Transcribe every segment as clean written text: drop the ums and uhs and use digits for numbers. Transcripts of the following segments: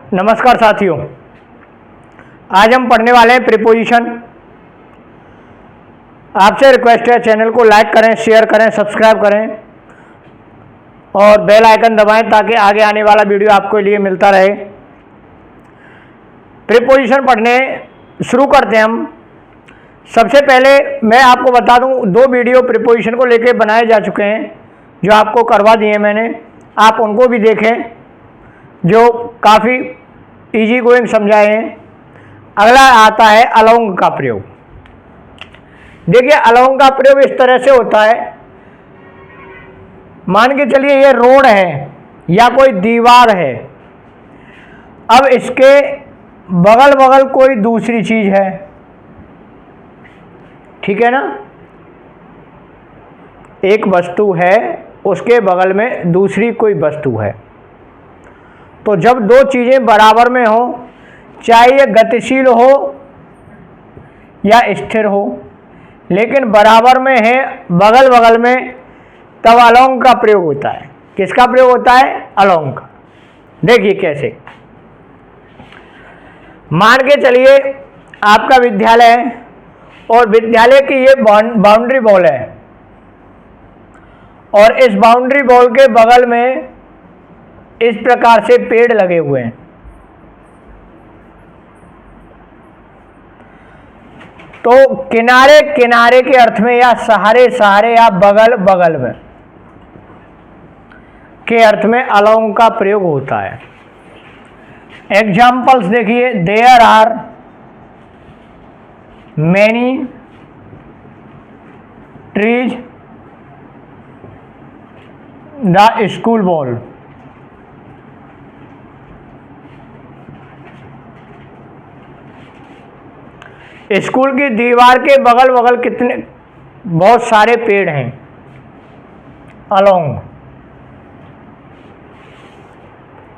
नमस्कार साथियों, आज हम पढ़ने वाले हैं प्रीपोजिशन। आपसे रिक्वेस्ट है चैनल को लाइक करें, शेयर करें, सब्सक्राइब करें और बेल आइकन दबाएं ताकि आगे आने वाला वीडियो आपके लिए मिलता रहे। प्रीपोजिशन पढ़ने शुरू करते हैं हम। सबसे पहले मैं आपको बता दूं, 2 वीडियो प्रीपोजिशन को लेके बनाए जा चुके हैं जो आपको करवा दिए मैंने, आप उनको भी देखें जो काफ़ी इजी गोइंग समझाए हैं। अगला आता है अलोंग का प्रयोग। देखिए, अलोंग का प्रयोग इस तरह से होता है, मान के चलिए ये रोड है या कोई दीवार है, अब इसके बगल बगल कोई दूसरी चीज है, ठीक है ना। एक वस्तु है, उसके बगल में दूसरी कोई वस्तु है, तो जब 2 चीज़ें बराबर में हो, चाहे ये गतिशील हो या स्थिर हो, लेकिन बराबर में है, बगल बगल में, तब अलोंग का प्रयोग होता है। किसका प्रयोग होता है? अलोंग का। देखिए कैसे। मान के चलिए आपका विद्यालय है और विद्यालय की ये बाउंड्री वॉल है और इस बाउंड्री वॉल के बगल में इस प्रकार से पेड़ लगे हुए हैं। तो किनारे किनारे के अर्थ में या सहारे सहारे या बगल बगल में के अर्थ में अलोंग का प्रयोग होता है। एग्जाम्पल्स देखिए, there are many trees the school wall. School की दीवार के बगल बगल कितने बहुत सारे पेड़ हैं, अलोंग।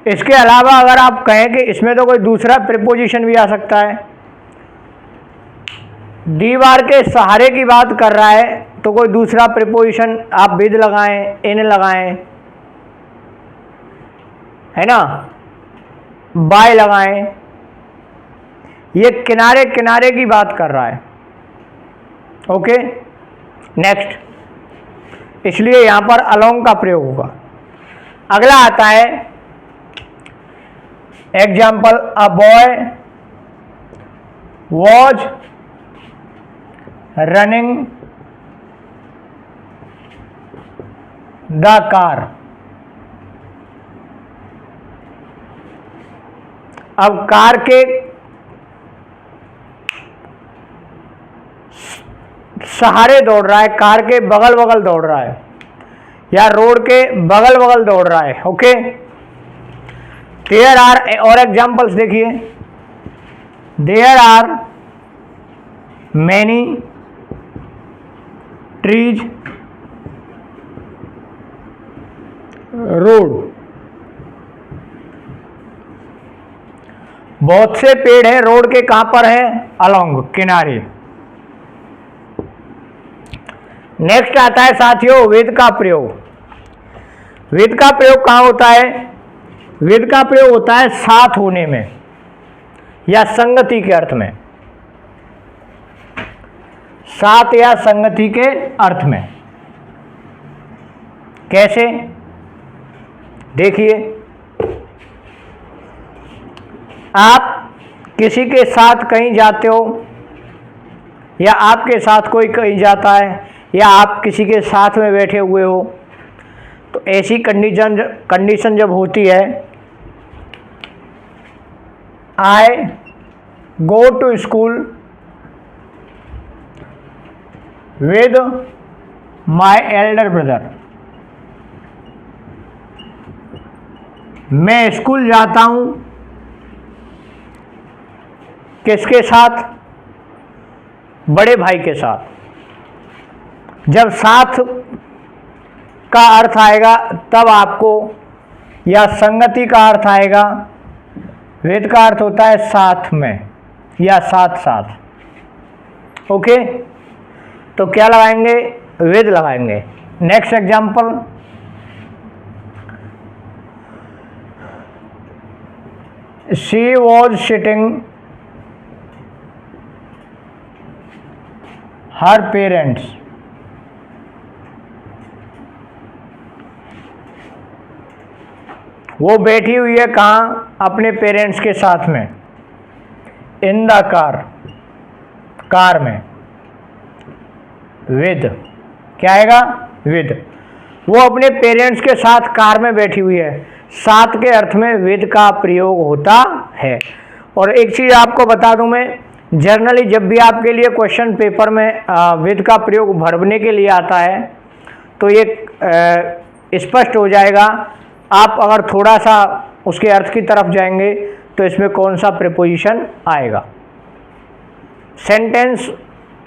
इसके अलावा अगर आप कहें कि इसमें तो कोई दूसरा प्रीपोजिशन भी आ सकता है, दीवार के सहारे की बात कर रहा है तो कोई दूसरा प्रीपोजिशन आप विद लगाएं, इन लगाएं, है ना, बाय लगाएं। ये किनारे किनारे की बात कर रहा है। ओके, नेक्स्ट, इसलिए यहां पर अलोंग का प्रयोग होगा। अगला आता है example, a boy was running the car. अब कार के सहारे दौड़ रहा है, कार के बगल बगल दौड़ रहा है या रोड के बगल बगल दौड़ रहा है। ओके, देयर आर, और एग्जाम्पल्स देखिए, there are many trees road. बहुत से पेड़ हैं, रोड के कहां पर है? अलोंग, किनारे। नेक्स्ट आता है साथियों विद का प्रयोग। विद का प्रयोग कहाँ होता है? विद का प्रयोग होता है साथ होने में या संगति के अर्थ में, साथ या संगति के अर्थ में। कैसे? देखिए, आप किसी के साथ कहीं जाते हो या आपके साथ कोई कहीं जाता है या आप किसी के साथ में बैठे हुए हो, तो ऐसी कंडीशन जब होती है, I go to school with my elder brother. मैं स्कूल जाता हूं किसके साथ? बड़े भाई के साथ। जब साथ का अर्थ आएगा तब आपको, या संगति का अर्थ आएगा, विद का अर्थ होता है साथ में या साथ साथ। ओके, तो क्या लगाएंगे? विद लगाएंगे। Next example, she was sitting her parents, वो बैठी हुई है कहाँ, अपने पेरेंट्स के साथ में, इन द कार, कार में, विद, क्या आएगा, विद, वो अपने पेरेंट्स के साथ कार में बैठी हुई है, साथ के अर्थ में विद का प्रयोग होता है। और एक चीज़ आपको बता दूं मैं, जनरली जब भी आपके लिए क्वेश्चन पेपर में विद का प्रयोग भरने के लिए आता है तो ये स्पष्ट हो जाएगा। आप अगर थोड़ा सा उसके अर्थ की तरफ जाएंगे तो इसमें कौन सा प्रीपोजिशन आएगा, सेंटेंस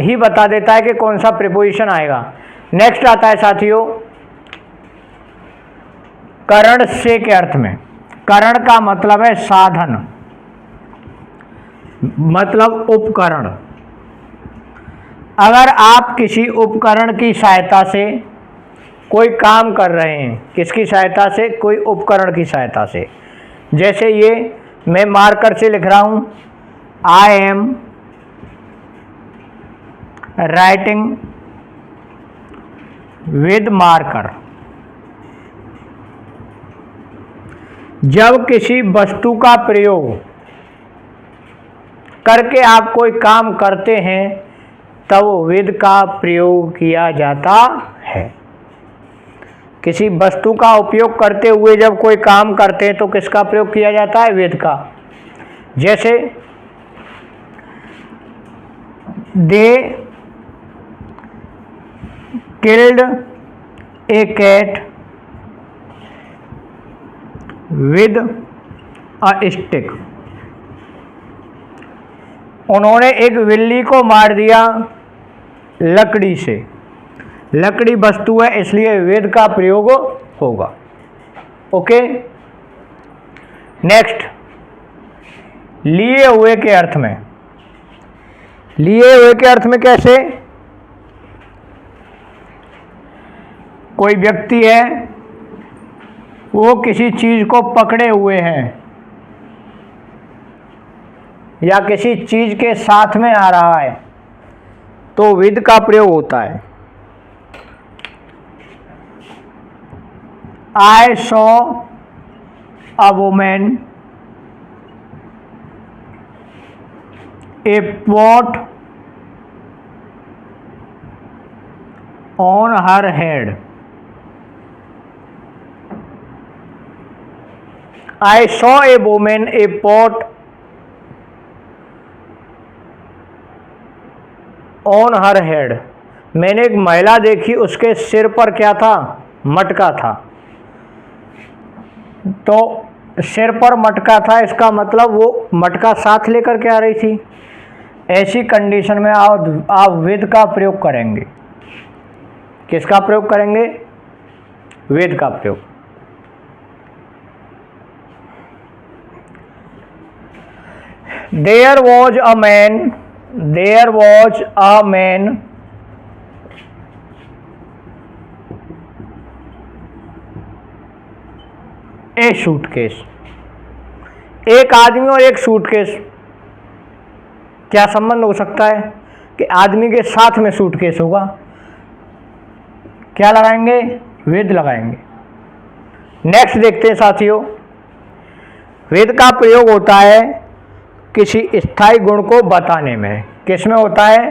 ही बता देता है कि कौन सा प्रीपोजिशन आएगा। नेक्स्ट आता है साथियों करण से के अर्थ में। करण का मतलब है साधन, मतलब उपकरण। अगर आप किसी उपकरण की सहायता से कोई काम कर रहे हैं, किसकी सहायता से, कोई उपकरण की सहायता से, जैसे ये मैं मार्कर से लिख रहा हूं, I am writing with marker. जब किसी वस्तु का प्रयोग करके आप कोई काम करते हैं तब विद का प्रयोग किया जाता है। किसी वस्तु का उपयोग करते हुए जब कोई काम करते हैं तो किसका प्रयोग किया जाता है, विद का। जैसे they killed a cat with a stick. उन्होंने एक बिल्ली को मार दिया लकड़ी से। लकड़ी वस्तु है इसलिए विद का प्रयोग होगा। ओके, नेक्स्ट लिए हुए के अर्थ में। लिए हुए के अर्थ में कैसे, कोई व्यक्ति है वो किसी चीज को पकड़े हुए हैं या किसी चीज के साथ में आ रहा है तो विद का प्रयोग होता है। I saw a women a pot on her head. I saw a women a pot on her head. मैंने एक महिला देखी, उसके सिर पर क्या था, मटका था। तो सिर पर मटका था, इसका मतलब वो मटका साथ लेकर के आ रही थी। ऐसी कंडीशन में आप विद का प्रयोग करेंगे। किसका प्रयोग करेंगे, विद का प्रयोग। There was a man a suitcase. एक आदमी और एक सूटकेस, क्या संबंध हो सकता है कि आदमी के साथ में सूटकेस होगा, क्या लगाएंगे, विद लगाएंगे। नेक्स्ट देखते हैं साथियों, विद का प्रयोग होता है किसी स्थायी गुण को बताने में। किस में होता है,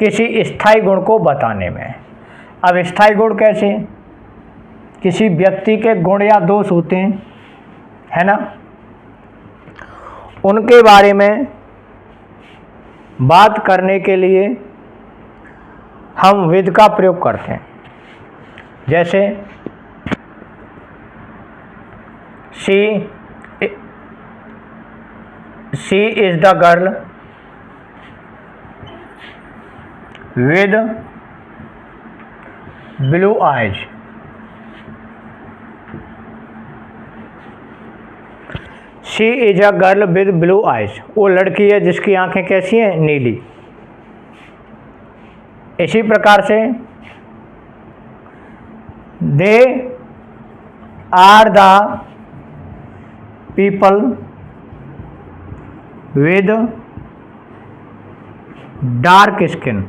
किसी स्थायी गुण को बताने में। अब स्थायी गुण कैसे, किसी व्यक्ति के गुण या दोष होते हैं, है ना, उनके बारे में बात करने के लिए हम विद का प्रयोग करते हैं। जैसे she is the girl with blue eyes. She is a girl with blue eyes. वो लड़की है जिसकी आंखें कैसी हैं, नीली। इसी प्रकार से they are the people with dark skin.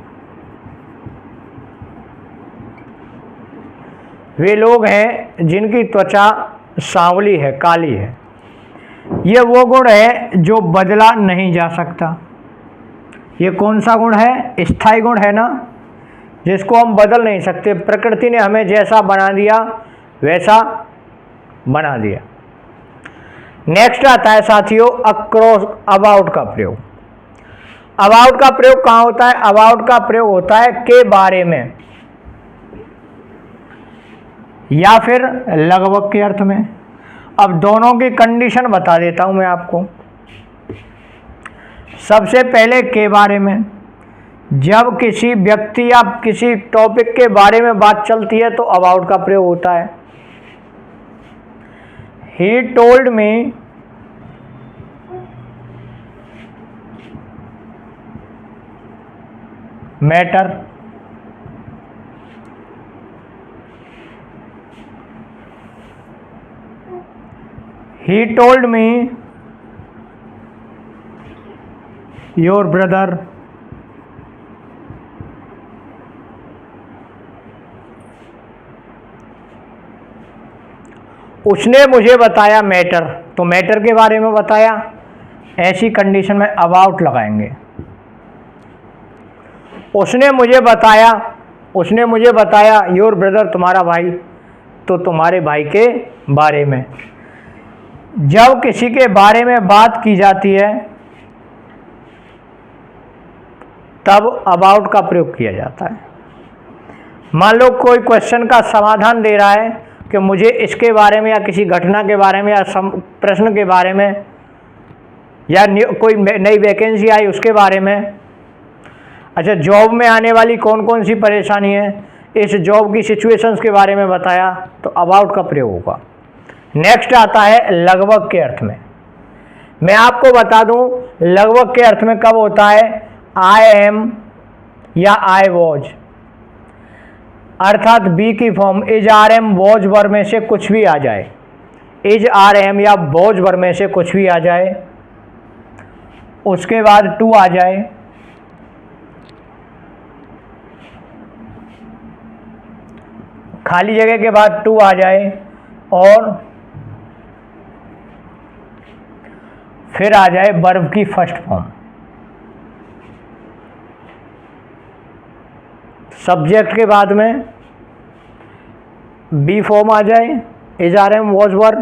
वे लोग हैं जिनकी त्वचा सांवली है, काली है। ये वो गुण है जो बदला नहीं जा सकता। ये कौन सा गुण है? स्थायी गुण है ना, जिसको हम बदल नहीं सकते। प्रकृति ने हमें जैसा बना दिया वैसा बना दिया। नेक्स्ट आता है साथियों अक्रॉस, अबाउट का प्रयोग। अबाउट का प्रयोग कहाँ होता है? अबाउट का प्रयोग होता है के बारे में या फिर लगभग के अर्थ में। अब दोनों की कंडीशन बता देता हूं मैं आपको। सबसे पहले के बारे में, जब किसी व्यक्ति या किसी टॉपिक के बारे में बात चलती है तो अबाउट का प्रयोग होता है। He told me matter, he told me your brother, उसने मुझे बताया मैटर, तो मैटर के बारे में बताया। ऐसी कंडीशन में अबाउट लगाएंगे। उसने मुझे बताया योर ब्रदर, तुम्हारा भाई, तो तुम्हारे भाई के बारे में। जब किसी के बारे में बात की जाती है तब अबाउट का प्रयोग किया जाता है। मान लो कोई क्वेश्चन का समाधान दे रहा है कि मुझे इसके बारे में या किसी घटना के बारे में या प्रश्न के बारे में या कोई नई वैकेंसी आई उसके बारे में। अच्छा, जॉब में आने वाली कौन कौन सी परेशानी है, इस जॉब की सिचुएशंस के बारे में बताया, तो अबाउट का प्रयोग होगा। नेक्स्ट आता है लगभग के अर्थ में। मैं आपको बता दूं लगभग के अर्थ में कब होता है? आई एम या आई वॉज, अर्थात बी की form is are am was were में से कुछ भी आ जाए। इज आर एम या वॉज वर में से कुछ भी आ जाए, उसके बाद टू आ जाए, खाली जगह के बाद टू आ जाए और फिर आ जाए वर्ब की फर्स्ट फॉर्म। सब्जेक्ट के बाद में बी फॉर्म आ जाए, is are am was were,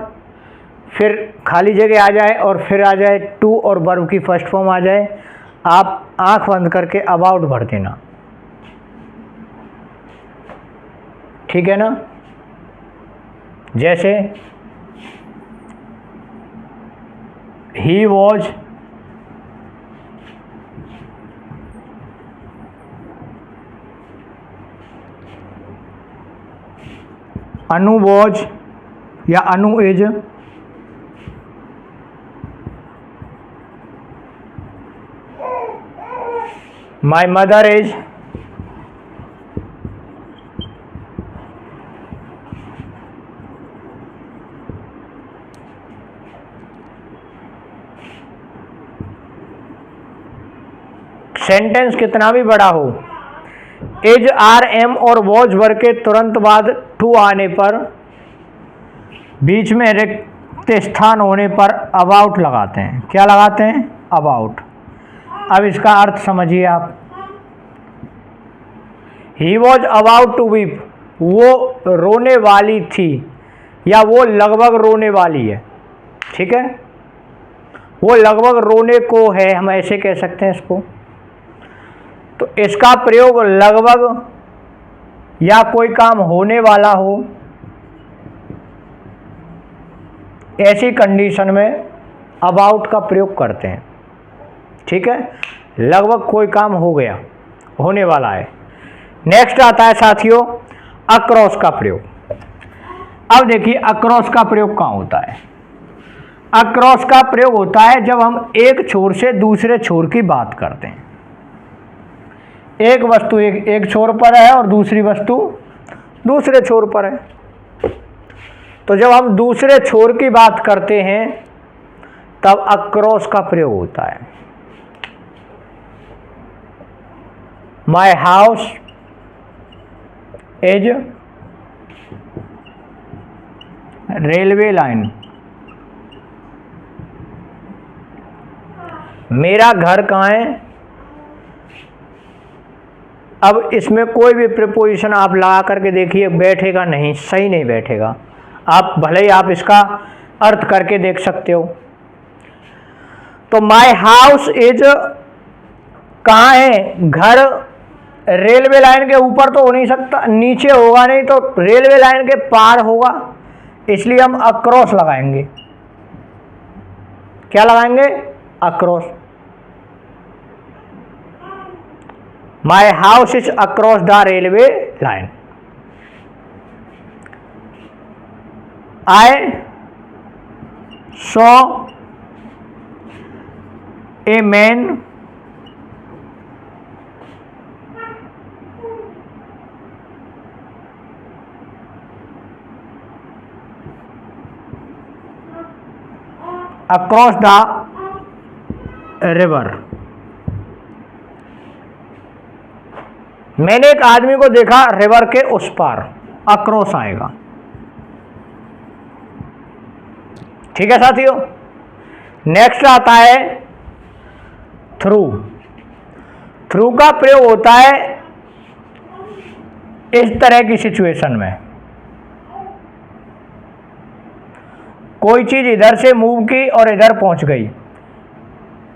फिर खाली जगह आ जाए और फिर आ जाए टू और वर्ब की फर्स्ट फॉर्म आ जाए। आप आंख बंद करके अबाउट भर देना, ठीक है ना। जैसे he was अनु was या Anu is, my mother is, sentence कितना भी बड़ा हो, इज आर एम और वॉज वर के तुरंत बाद टू आने पर, बीच में रिक्त स्थान होने पर अबाउट लगाते हैं। क्या लगाते हैं? अबाउट। अब इसका अर्थ समझिए आप। He was about to weep, वो रोने वाली थी या वो लगभग रोने वाली है, ठीक है। वो लगभग रोने को है, हम ऐसे कह सकते हैं इसको। तो इसका प्रयोग लगभग या कोई काम होने वाला हो, ऐसी कंडीशन में अबाउट का प्रयोग करते हैं, ठीक है। लगभग कोई काम हो गया, होने वाला है। नेक्स्ट आता है साथियों अक्रॉस का प्रयोग। अब देखिए अक्रॉस का प्रयोग कहाँ होता है? अक्रॉस का प्रयोग होता है जब हम एक छोर से दूसरे छोर की बात करते हैं। एक वस्तु एक छोर पर है और दूसरी वस्तु दूसरे छोर पर है। तो जब हम दूसरे छोर की बात करते हैं तब अक्रॉस का प्रयोग होता है। My house is railway line, मेरा घर कहाँ है। अब इसमें कोई भी प्रीपोजिशन आप लगा करके देखिए, बैठेगा नहीं, सही नहीं बैठेगा। आप भले ही आप इसका अर्थ करके देख सकते हो। तो माई हाउस इज कहाँ है, घर रेलवे लाइन के ऊपर तो हो नहीं सकता, नीचे होगा नहीं तो रेलवे लाइन के पार होगा, इसलिए हम अक्रॉस लगाएंगे। क्या लगाएंगे, across. My house is across the railway line. I saw a man across the river. मैंने एक आदमी को देखा रिवर के उस पार, अक्रॉस आएगा। ठीक है साथियों। नेक्स्ट आता है थ्रू। थ्रू का प्रयोग होता है इस तरह की सिचुएशन में, कोई चीज इधर से मूव की और इधर पहुंच गई,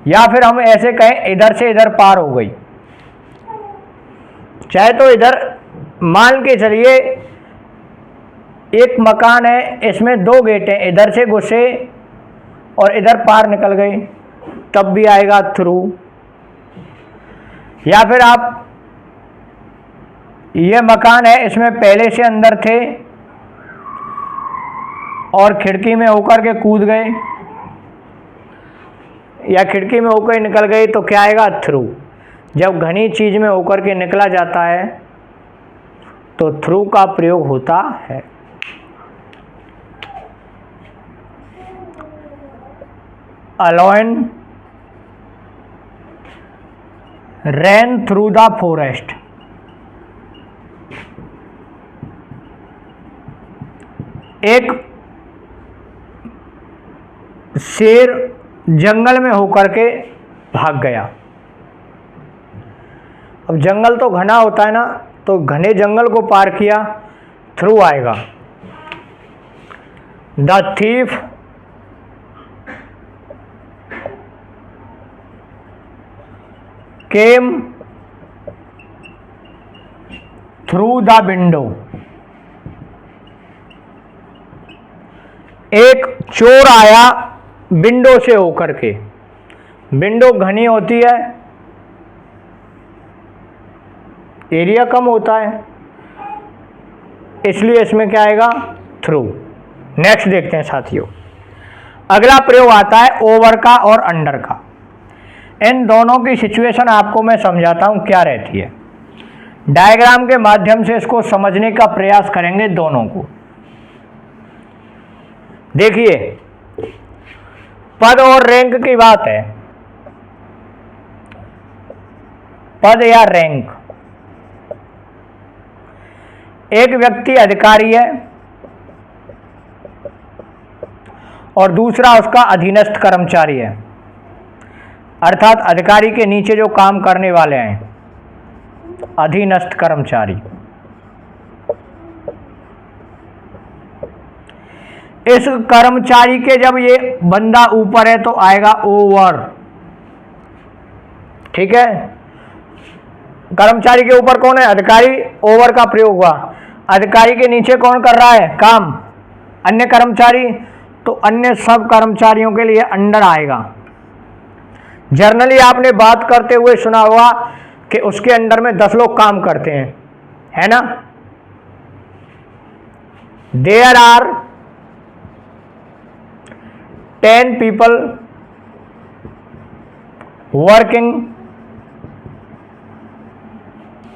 या फिर हम ऐसे कहें इधर से इधर पार हो गई। चाहे तो इधर मान के चलिए एक मकान है, इसमें 2 गेट हैं, इधर से घुसे और इधर पार निकल गए, तब भी आएगा थ्रू। या फिर आप, ये मकान है, इसमें पहले से अंदर थे और खिड़की में होकर के कूद गए, या खिड़की में होकर निकल गए, तो क्या आएगा, थ्रू। जब घनी चीज में होकर के निकला जाता है तो थ्रू का प्रयोग होता है। अलोइन रैन थ्रू द फॉरेस्ट। एक शेर जंगल में होकर के भाग गया। अब जंगल तो घना होता है ना, तो घने जंगल को पार किया, थ्रू आएगा। The thief came through the window. एक चोर आया विंडो से होकर के। विंडो घनी होती है, एरिया कम होता है, इसलिए इसमें क्या आएगा, थ्रू। नेक्स्ट देखते हैं साथियों। अगला प्रयोग आता है ओवर का और अंडर का। इन दोनों की सिचुएशन आपको मैं समझाता हूं क्या रहती है। डायग्राम के माध्यम से इसको समझने का प्रयास करेंगे दोनों को। देखिए, पद और रैंक की बात है। पद या रैंक, एक व्यक्ति अधिकारी है और दूसरा उसका अधीनस्थ कर्मचारी है, अर्थात अधिकारी के नीचे जो काम करने वाले हैं, अधीनस्थ कर्मचारी। इस कर्मचारी के जब ये बंदा ऊपर है तो आएगा ओवर। ठीक है, कर्मचारी के ऊपर कौन है, अधिकारी, ओवर का प्रयोग हुआ। अधिकारी के नीचे कौन कर रहा है काम, अन्य कर्मचारी, तो अन्य सब कर्मचारियों के लिए अंडर आएगा। जर्नली आपने बात करते हुए सुना होगा कि उसके अंडर में 10 लोग काम करते हैं, है ना। There are 10 people working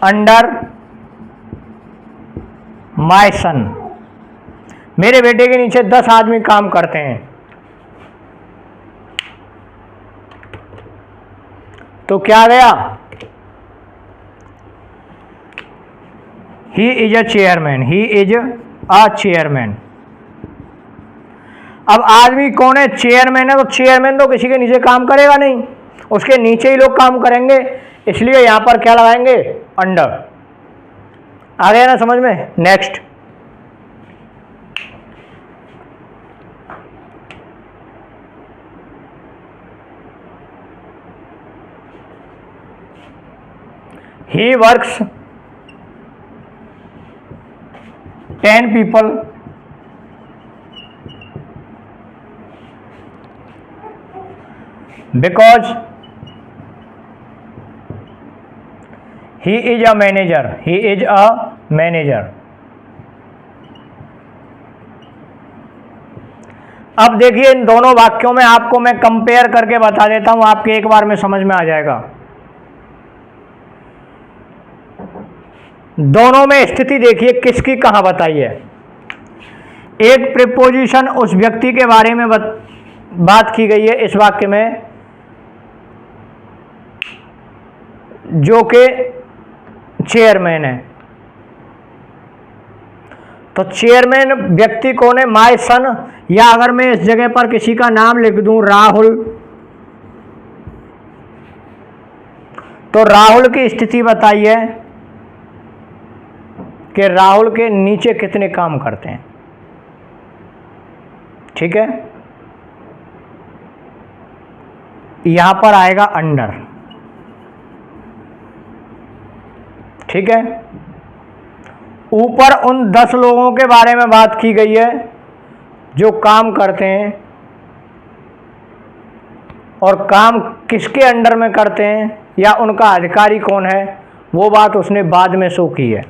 under my son. मेरे बेटे के नीचे 10 आदमी काम करते हैं। तो क्या गया, he is a chairman, he is a chairman. अब आदमी कौन है, चेयरमैन है, तो चेयरमैन तो किसी के नीचे काम करेगा नहीं, उसके नीचे ही लोग काम करेंगे, इसलिए यहां पर क्या लगाएंगे, अंडर। आ गया ना समझ में। Next, he works 10 people because he is a manager, he is a manager। अब देखिए इन दोनों वाक्यों में आपको मैं कंपेयर करके बता देता हूं, आपके एक बार में समझ में आ जाएगा। दोनों में स्थिति देखिए किसकी कहां बताई है। एक प्रीपोजिशन उस व्यक्ति के बारे में बात की गई है इस वाक्य में जो कि चेयरमैन है। तो चेयरमैन व्यक्ति कौन है, माय सन, या अगर मैं इस जगह पर किसी का नाम लिख दूं राहुल, तो राहुल की स्थिति बताई है कि राहुल के नीचे कितने काम करते हैं। ठीक है, यहां पर आएगा अंडर। ठीक है, ऊपर उन 10 लोगों के बारे में बात की गई है जो काम करते हैं, और काम किसके अंडर में करते हैं या उनका अधिकारी कौन है, वो बात उसने बाद में शो की है।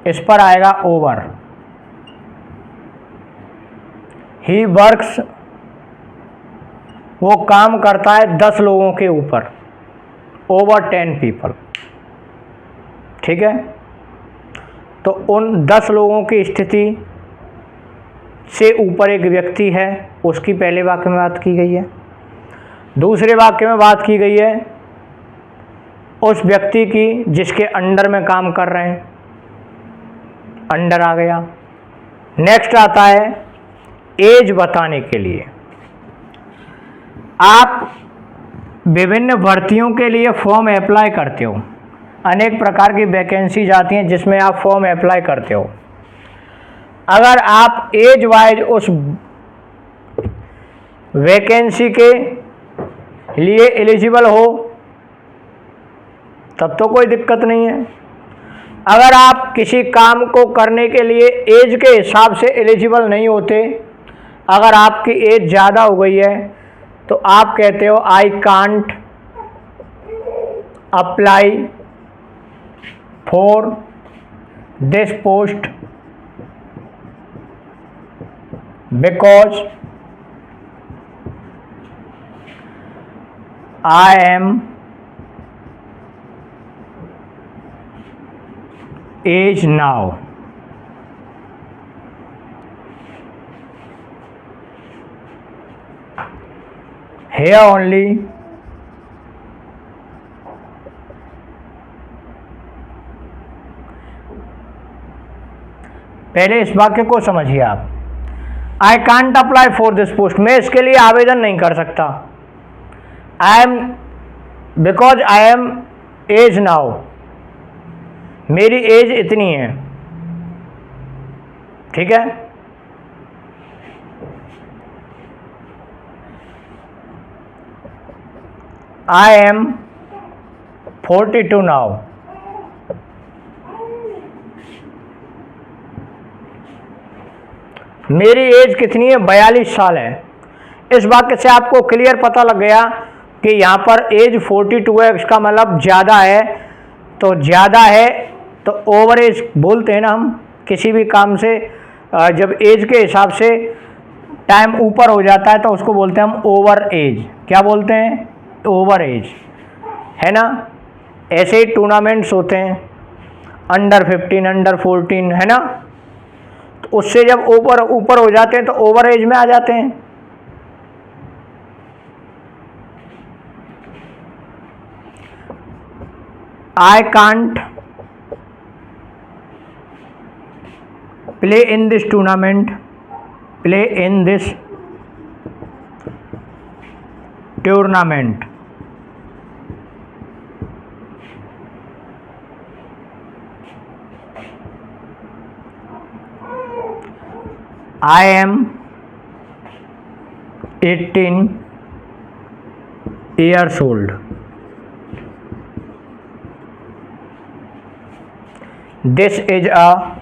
इस पर आएगा ओवर। ही वर्क्स, वो काम करता है 10 लोगों के ऊपर, ओवर 10 people। ठीक है, तो उन 10 लोगों की स्थिति से ऊपर एक व्यक्ति है, उसकी पहले वाक्य में बात की गई है। दूसरे वाक्य में बात की गई है उस व्यक्ति की जिसके अंडर में काम कर रहे हैं, अंडर आ गया। नेक्स्ट आता है एज बताने के लिए। आप विभिन्न भर्तियों के लिए फॉर्म अप्लाई करते हो, अनेक प्रकार की वैकेंसीज आती हैं जिसमें आप फॉर्म अप्लाई करते हो। अगर आप एज वाइज उस वैकेंसी के लिए एलिजिबल हो तब तो कोई दिक्कत नहीं है। अगर आप किसी काम को करने के लिए एज के हिसाब से एलिजिबल नहीं होते, अगर आपकी एज ज़्यादा हो गई है तो आप कहते हो I can't apply for this post because I am age now. Here only पहले इस वाक्य को समझिए आप। I can't apply for this post, मैं इसके लिए आवेदन नहीं कर सकता। I am because I am age now, मेरी एज इतनी है। ठीक है, I am 42 now। मेरी एज कितनी है, 42 साल है। इस वाक्य से आपको क्लियर पता लग गया कि यहाँ पर एज 42 है, इसका मतलब ज़्यादा है। तो ज़्यादा है तो ओवर एज बोलते हैं ना हम किसी भी काम से, जब एज के हिसाब से टाइम ऊपर हो जाता है तो उसको बोलते हैं हम ओवर एज। क्या बोलते हैं, ओवर एज, है ना। ऐसे ही टूर्नामेंट्स होते हैं अंडर 15, अंडर 14, है ना। तो उससे जब ऊपर हो जाते हैं तो ओवर एज में आ जाते हैं। I can't play in this tournament, play in this tournament. I am 18 years old. This is a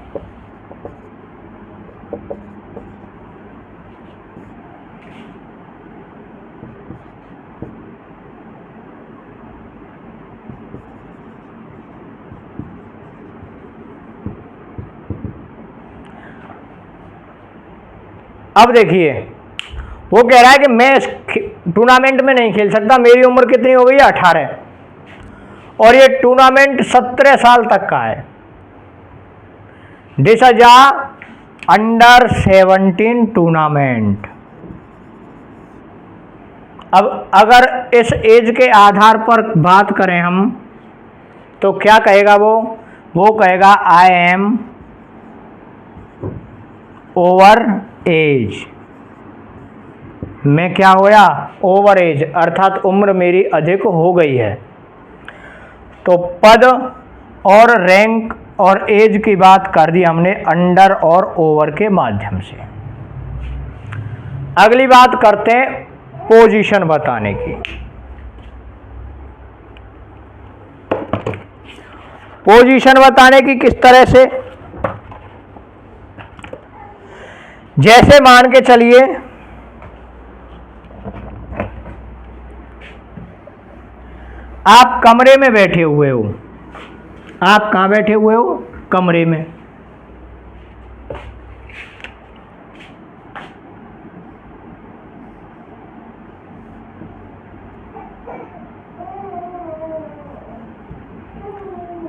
अब देखिए वो कह रहा है कि मैं इस टूर्नामेंट में नहीं खेल सकता, मेरी उम्र कितनी हो गई है 18, और ये टूर्नामेंट 17 साल तक का है। This is a under 17 tournament. अब अगर इस एज के आधार पर बात करें हम तो क्या कहेगा वो कहेगा आई एम ओवर एज। मैं क्या होया? ओवर एज, अर्थात उम्र मेरी अधिक हो गई है। तो पद और रैंक और एज की बात कर दी हमने अंडर और ओवर के माध्यम से। अगली बात करते हैं पोजीशन बताने की। पोजीशन बताने की किस तरह से? जैसे मान के चलिए आप कमरे में बैठे हुए हो। आप कहाँ बैठे हुए हो? कमरे में।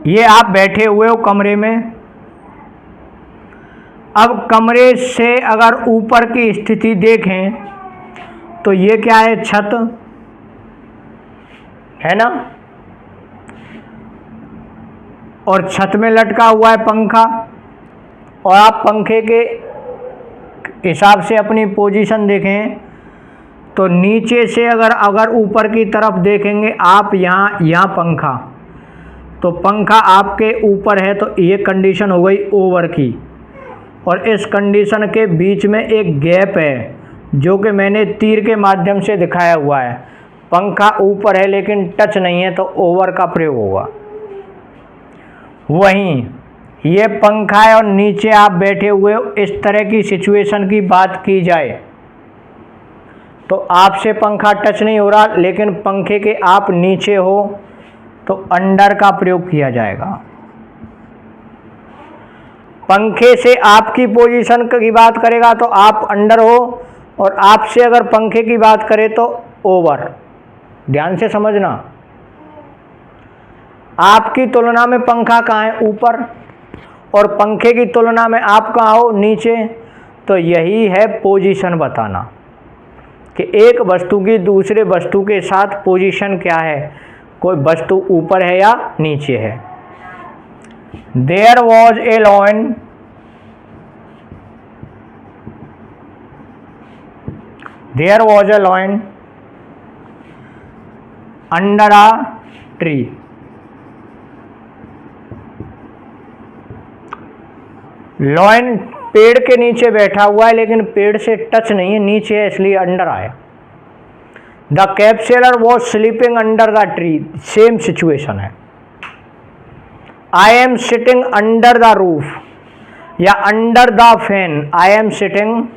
ये आप बैठे हुए हो कमरे में। अब कमरे से अगर ऊपर की स्थिति देखें तो ये क्या है? छत है ना, और छत में लटका हुआ है पंखा, और आप पंखे के हिसाब से अपनी पोजीशन देखें तो नीचे से अगर ऊपर की तरफ देखेंगे आप, यहाँ पंखा, तो पंखा आपके ऊपर है, तो ये कंडीशन हो गई ओवर की। और इस कंडीशन के बीच में एक गैप है जो कि मैंने तीर के माध्यम से दिखाया हुआ है। पंखा ऊपर है लेकिन टच नहीं है, तो ओवर का प्रयोग होगा। वहीं ये पंखा है और नीचे आप बैठे हुए हो, इस तरह की सिचुएशन की बात की जाए तो आपसे पंखा टच नहीं हो रहा लेकिन पंखे के आप नीचे हो, तो अंडर का प्रयोग किया जाएगा। पंखे से आपकी पोजीशन की बात करेगा तो आप अंडर हो, और आपसे अगर पंखे की बात करें तो ओवर। ध्यान से समझना, आपकी तुलना में पंखा कहाँ है? ऊपर, और पंखे की तुलना में आप कहाँ हो? नीचे। तो यही है पोजीशन बताना कि एक वस्तु की दूसरे वस्तु के साथ पोजीशन क्या है, कोई वस्तु ऊपर है या नीचे है। There was a lion under a tree. Lion पेड़ के नीचे बैठा हुआ है लेकिन पेड़ से टच नहीं है, नीचे है, इसलिए अंडर आया। The capsular was sleeping under the tree, same situation है। I am sitting under the roof या under the fan. I am sitting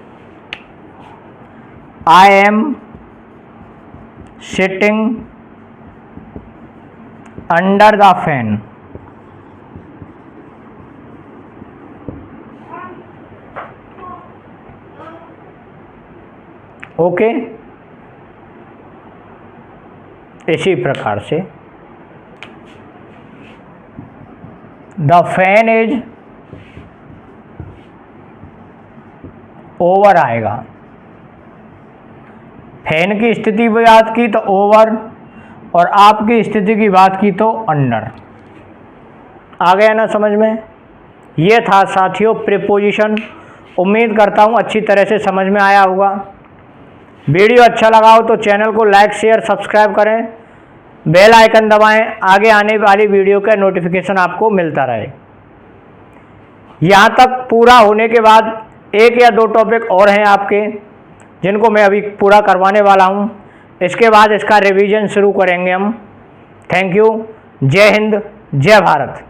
under the fan. Okay, इसी प्रकार से द फैन इज ओवर आएगा। फैन की स्थिति की बात की तो ओवर, और आपकी स्थिति की बात की तो अंडर। आ गया ना समझ में। ये था साथियों प्रीपोजिशन। उम्मीद करता हूँ अच्छी तरह से समझ में आया होगा। वीडियो अच्छा लगा हो तो चैनल को लाइक शेयर सब्सक्राइब करें, बेल आइकन दबाएं, आगे आने वाली वीडियो का नोटिफिकेशन आपको मिलता रहे। यहाँ तक पूरा होने के बाद 1 या 2 टॉपिक और हैं आपके, जिनको मैं अभी पूरा करवाने वाला हूँ। इसके बाद इसका रिवीजन शुरू करेंगे हम। Thank you. जय हिंद, जय भारत।